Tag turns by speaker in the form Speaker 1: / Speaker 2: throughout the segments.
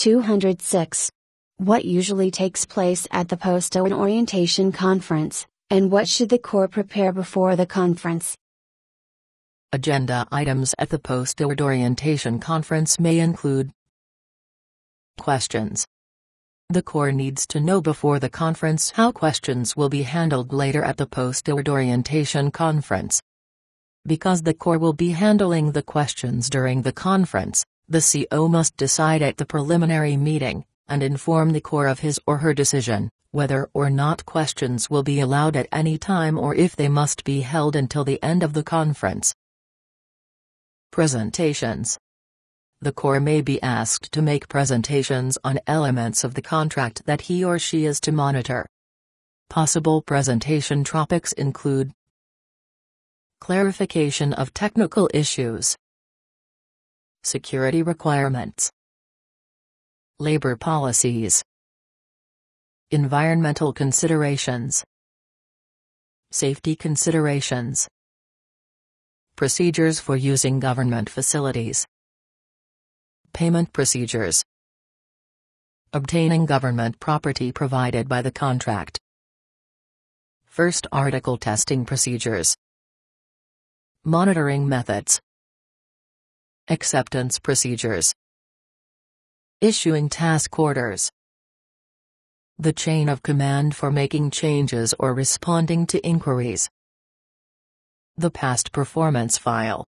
Speaker 1: 206. What usually takes place at the postaward orientation conference, and what should the COR prepare before the conference?
Speaker 2: Agenda items at the postaward orientation conference may include questions. The COR needs to know before the conference how questions will be handled later at the postaward orientation conference. Because the COR will be handling the questions during the conference, the CO must decide at the preliminary meeting, and inform the COR of his or her decision, whether or not questions will be allowed at any time or if they must be held until the end of the conference. Presentations. The COR may be asked to make presentations on elements of the contract that he or she is to monitor. Possible presentation topics include clarification of technical issues, security requirements, labor policies, environmental considerations, safety considerations, procedures for using government facilities, payment procedures, obtaining government property provided by the contract, first article testing procedures, monitoring methods, acceptance procedures, issuing task orders, the chain of command for making changes or responding to inquiries, the past performance file.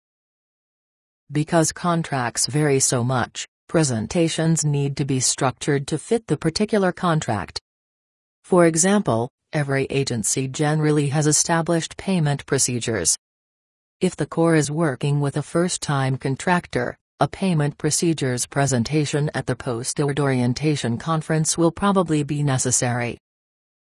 Speaker 2: Because contracts vary so much, presentations need to be structured to fit the particular contract. For example, every agency generally has established payment procedures. If the COR is working with a first-time contractor, a payment procedures presentation at the postaward orientation conference will probably be necessary.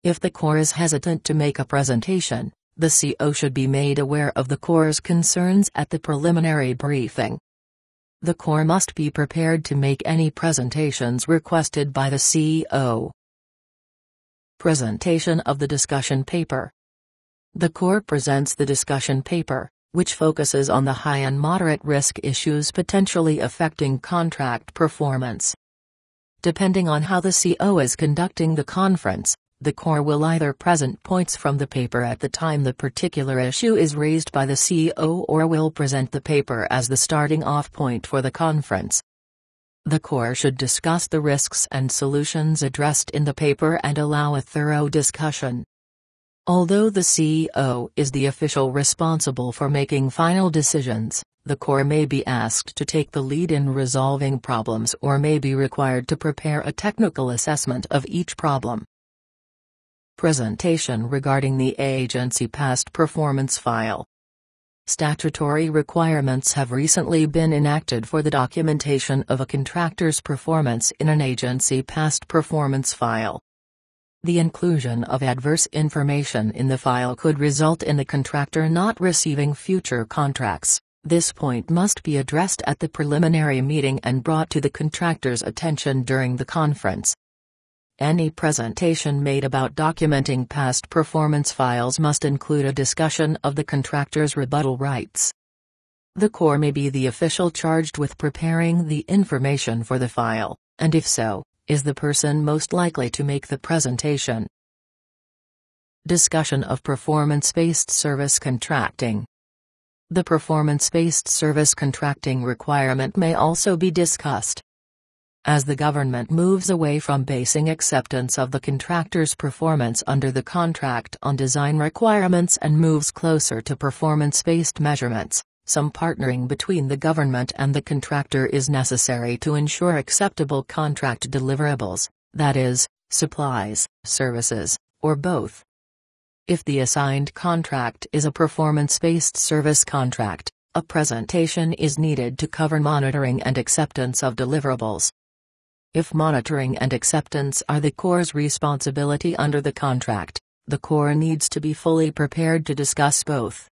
Speaker 2: If the COR is hesitant to make a presentation, the CO should be made aware of the COR's concerns at the preliminary briefing. The COR must be prepared to make any presentations requested by the CO. Presentation of the discussion paper. The COR presents the discussion paper, which focuses on the high and moderate risk issues potentially affecting contract performance. Depending on how the CO is conducting the conference, the COR will either present points from the paper at the time the particular issue is raised by the CO or will present the paper as the starting off point for the conference. The COR should discuss the risks and solutions addressed in the paper and allow a thorough discussion. Although the CO is the official responsible for making final decisions, the COR may be asked to take the lead in resolving problems or may be required to prepare a technical assessment of each problem. Presentation regarding the agency past performance file. Statutory requirements have recently been enacted for the documentation of a contractor's performance in an agency past performance file. The inclusion of adverse information in the file could result in the contractor not receiving future contracts. This point must be addressed at the preliminary meeting and brought to the contractor's attention during the conference. Any presentation made about documenting past performance files must include a discussion of the contractor's rebuttal rights. The COR may be the official charged with preparing the information for the file, and if so, is the person most likely to make the presentation. Discussion of performance-based service contracting. The performance-based service contracting requirement may also be discussed. As the government moves away from basing acceptance of the contractor's performance under the contract on design requirements and moves closer to performance-based measurements, some partnering between the government and the contractor is necessary to ensure acceptable contract deliverables, that is, supplies, services, or both. If the assigned contract is a performance-based service contract, a presentation is needed to cover monitoring and acceptance of deliverables. If monitoring and acceptance are the COR's responsibility under the contract, the COR needs to be fully prepared to discuss both.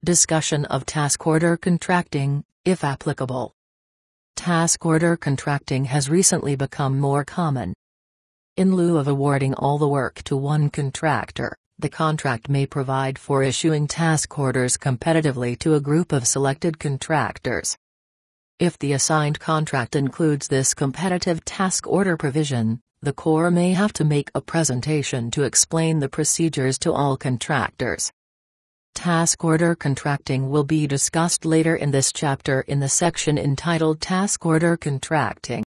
Speaker 2: Discussion of task order contracting, if applicable. Task order contracting has recently become more common. In lieu of awarding all the work to one contractor, the contract may provide for issuing task orders competitively to a group of selected contractors. If the assigned contract includes this competitive task order provision, the COR may have to make a presentation to explain the procedures to all contractors. Task order contracting will be discussed later in this chapter in the section entitled Task Order Contracting.